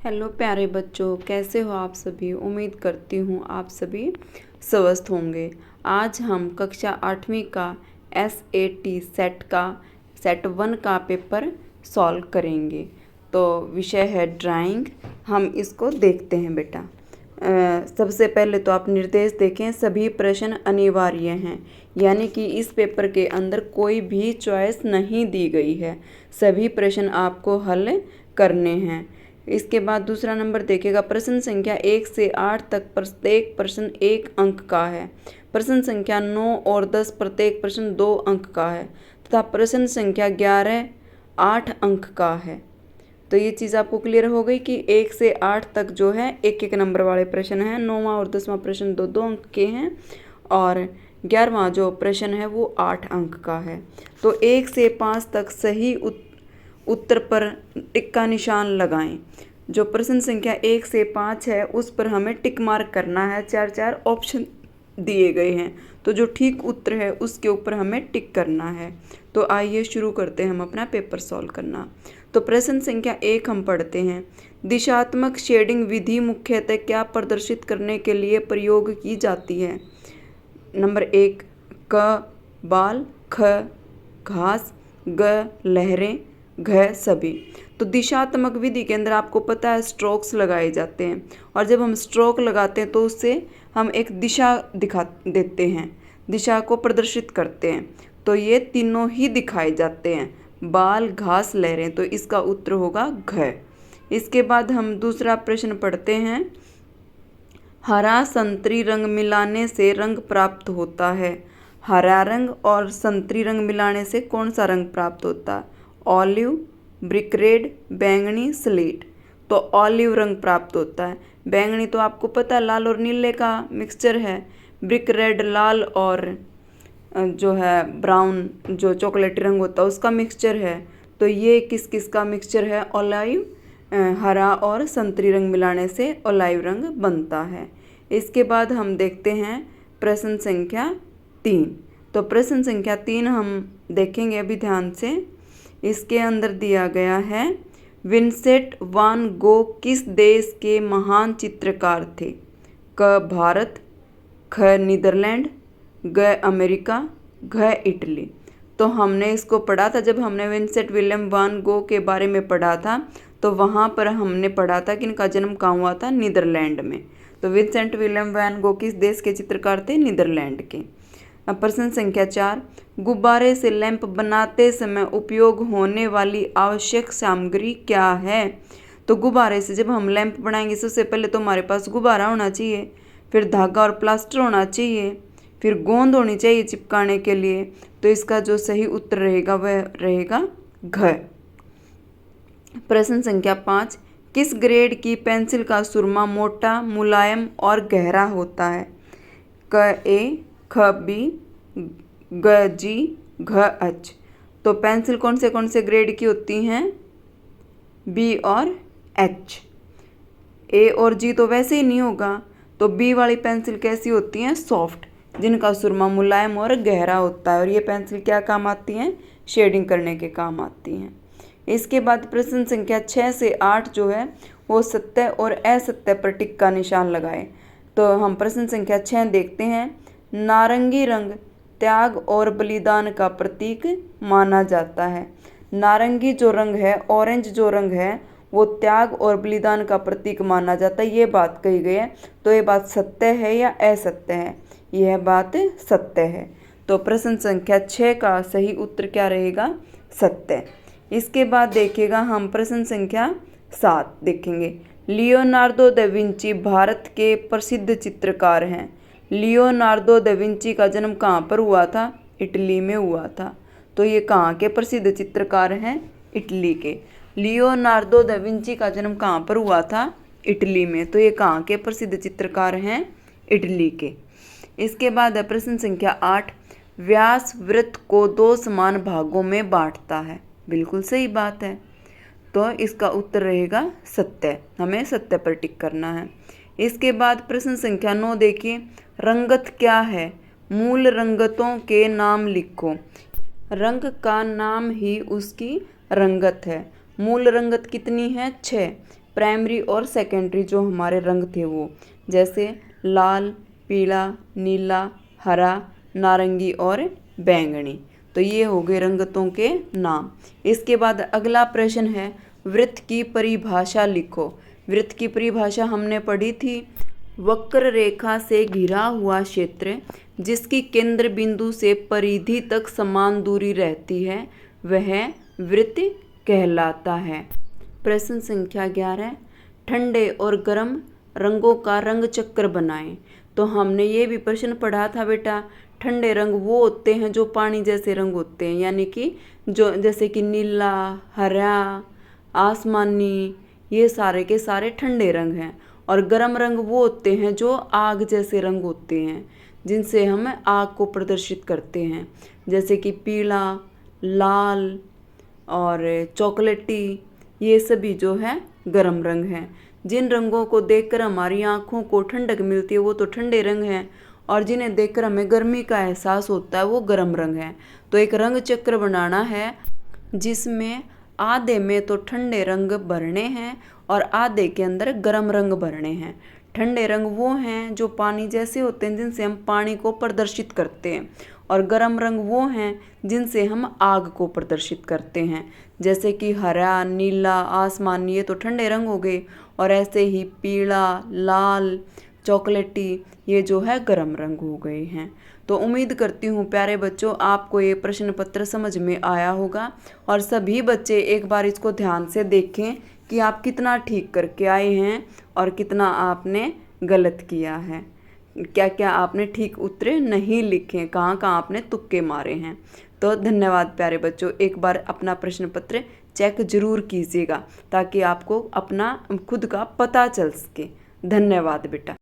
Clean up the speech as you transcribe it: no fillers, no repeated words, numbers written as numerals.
Hello प्यारे बच्चों, कैसे हो आप सभी। उम्मीद करती हूँ आप सभी स्वस्थ होंगे। आज हम कक्षा 8वीं का SAT सेट 1 का पेपर सॉल्व करेंगे। तो विषय है ड्राइंग। हम इसको देखते हैं बेटा। सबसे पहले तो आप निर्देश देखें। सभी प्रश्न अनिवार्य हैं, यानी कि इस पेपर के अंदर कोई भी चॉइस नहीं दी गई है। सभी प्रश्न आपको हल करने हैं। इसके बाद दूसरा नंबर देखेगा। प्रश्न संख्या 1 से 8 तक प्रत्येक प्रश्न 1 अंक का है। प्रश्न संख्या 9 और 10 प्रत्येक प्रश्न 2 अंक का है तथा प्रश्न संख्या 11 8 अंक का है। तो ये चीज़ आपको क्लियर हो गई कि 1 से 8 तक जो है 1-1 नंबर वाले प्रश्न हैं। 9वां और 10वां प्रश्न 2-2 अंक के हैं और 11वां जो प्रश्न है वो 8 अंक का है। तो 1 से 5 तक सही उत्तर पर टिक का निशान लगाएं। जो प्रश्न संख्या 1 से 5 है उस पर हमें टिक मार्क करना है। 4 ऑप्शन दिए गए हैं, तो जो ठीक उत्तर है उसके ऊपर हमें टिक करना है। तो आइए शुरू करते हैं हम अपना पेपर सॉल्व करना। तो प्रश्न संख्या 1 हम पढ़ते हैं। दिशात्मक शेडिंग विधि मुख्यतः क्या प्रदर्शित करने के लिए प्रयोग की जाती है। नंबर 1 क बाल, ख घास, ग लहरें, घ सभी। तो दिशात्मक विधि के अंदर आपको पता है स्ट्रोक्स लगाए जाते हैं, और जब हम स्ट्रोक लगाते हैं तो उससे हम एक दिशा दिखा देते हैं, दिशा को प्रदर्शित करते हैं। तो ये तीनों ही दिखाए जाते हैं, बाल घास लहरें। तो इसका उत्तर होगा घ। इसके बाद हम दूसरा प्रश्न पढ़ते हैं। हरा संतरी रंग मिलाने से रंग प्राप्त होता है। हरा रंग और संतरी रंग मिलाने से कौन सा रंग प्राप्त होता है। ऑलिव, ब्रिक रेड, बैंगनी, स्लेट। तो ऑलिव रंग प्राप्त होता है। बैंगनी तो आपको पता है लाल और नीले का मिक्सचर है। ब्रिक रेड लाल और जो है ब्राउन जो चॉकलेटी रंग होता है उसका मिक्सचर है। तो ये किस किस का मिक्सचर है। ऑलिव, हरा और संतरी रंग मिलाने से ऑलिव रंग बनता है। इसके बाद हम देखते हैं प्रश्न संख्या 3। तो प्रश्न संख्या 3 हम देखेंगे अभी ध्यान से। इसके अंदर दिया गया है विंसेंट वान गो किस देश के महान चित्रकार थे। क भारत, ख नीदरलैंड, ग अमेरिका, घ इटली। तो हमने इसको पढ़ा था, जब हमने विंसेंट विलियम वान गो के बारे में पढ़ा था तो वहाँ पर हमने पढ़ा था कि इनका जन्म कहाँ हुआ था, नीदरलैंड में। तो विंसेंट विलियम वैन गो किस देश के चित्रकार थे, नीदरलैंड के। अब प्रश्न संख्या 4। गुब्बारे से लैंप बनाते समय उपयोग होने वाली आवश्यक सामग्री क्या है। तो गुब्बारे से जब हम लैंप बनाएंगे सबसे पहले तो हमारे पास गुब्बारा होना चाहिए, फिर धागा और प्लास्टर होना चाहिए, फिर गोंद होनी चाहिए चिपकाने के लिए। तो इसका जो सही उत्तर रहेगा वह रहेगा घ। प्रश्न संख्या 5। किस ग्रेड की पेंसिल का सुरमा मोटा, मुलायम और गहरा होता है। क ए, ख बी, ग जी, घ एच। तो पेंसिल कौन से ग्रेड की होती हैं, बी और एच। ए और जी तो वैसे ही नहीं होगा। तो बी वाली पेंसिल कैसी होती हैं, सॉफ्ट, जिनका सुरमा मुलायम और गहरा होता है। और ये पेंसिल क्या काम आती हैं, शेडिंग करने के काम आती हैं। इसके बाद प्रश्न संख्या 6 से 8 जो है वो सत्य और असत्य पर टिक का निशान लगाए। तो हम प्रश्न संख्या 6 देखते हैं। नारंगी रंग त्याग और बलिदान का प्रतीक माना जाता है। नारंगी जो रंग है, ऑरेंज जो रंग है, वो त्याग और बलिदान का प्रतीक माना जाता है। ये बात कही गई है। तो ये बात सत्य है या असत्य है, यह बात सत्य है। तो प्रश्न संख्या 6 का सही उत्तर क्या रहेगा, सत्य। इसके बाद देखिएगा हम प्रश्न संख्या 7 देखेंगे। लियोनार्दो दा विंची भारत के प्रसिद्ध चित्रकार हैं। लियोनार्दो दा विंची का जन्म कहाँ पर हुआ था, इटली में हुआ था। तो ये कहाँ के प्रसिद्ध चित्रकार हैं, इटली के। लियोनार्दो दा विंची का जन्म कहाँ पर हुआ था, इटली में। तो ये कहाँ के प्रसिद्ध चित्रकार हैं, इटली के। इसके बाद है प्रश्न संख्या 8। व्यास वृत्त को 2 समान भागों में बांटता है। बिल्कुल सही बात है। तो इसका उत्तर रहेगा सत्य। हमें सत्य पर टिक करना है। इसके बाद प्रश्न संख्या 9 देखिए। रंगत क्या है, मूल रंगतों के नाम लिखो। रंग का नाम ही उसकी रंगत है। मूल रंगत कितनी है, 6। प्राइमरी और सेकेंडरी जो हमारे रंग थे वो, जैसे लाल, पीला, नीला, हरा, नारंगी और बैंगनी। तो ये हो गए रंगतों के नाम। इसके बाद अगला प्रश्न है, वृत्त की परिभाषा लिखो। वृत्त की परिभाषा हमने पढ़ी थी, वक्र रेखा से घिरा हुआ क्षेत्र जिसकी केंद्र बिंदु से परिधि तक समान दूरी रहती है वह वृत्त कहलाता है। प्रश्न संख्या 11, ठंडे और गर्म रंगों का रंग चक्र बनाएं। तो हमने ये भी प्रश्न पढ़ा था बेटा, ठंडे रंग वो होते हैं जो पानी जैसे रंग होते हैं, यानी कि जो जैसे कि नीला, हरा, आसमानी, ये सारे के सारे ठंडे रंग हैं। और गर्म रंग वो होते हैं जो आग जैसे रंग होते हैं, जिनसे हम आग को प्रदर्शित करते हैं, जैसे कि पीला, लाल और चॉकलेटी, ये सभी जो है गर्म रंग हैं। जिन रंगों को देखकर हमारी आँखों को ठंडक मिलती है वो तो ठंडे रंग हैं, और जिन्हें देखकर हमें गर्मी का एहसास होता है वो गर्म रंग हैं। तो एक रंग चक्र बनाना है जिसमें आधे में तो ठंडे रंग भरने हैं और आधे के अंदर गर्म रंग भरने हैं। ठंडे रंग वो हैं जो पानी जैसे होते हैं जिनसे हम पानी को प्रदर्शित करते हैं, और गर्म रंग वो हैं जिनसे हम आग को प्रदर्शित करते हैं, जैसे कि हरा, नीला, आसमानी, ये तो ठंडे रंग हो गए, और ऐसे ही पीला, लाल, चॉकलेटी, ये जो है गर्म रंग हो गए हैं। तो उम्मीद करती हूँ प्यारे बच्चों आपको ये प्रश्न पत्र समझ में आया होगा, और सभी बच्चे एक बार इसको ध्यान से देखें कि आप कितना ठीक करके आए हैं और कितना आपने गलत किया है, क्या क्या आपने ठीक उत्तर नहीं लिखे, कहाँ कहाँ आपने तुक्के मारे हैं। तो धन्यवाद प्यारे बच्चों, एक बार अपना प्रश्न पत्र चेक जरूर कीजिएगा ताकि आपको अपना खुद का पता चल सके। धन्यवाद बेटा।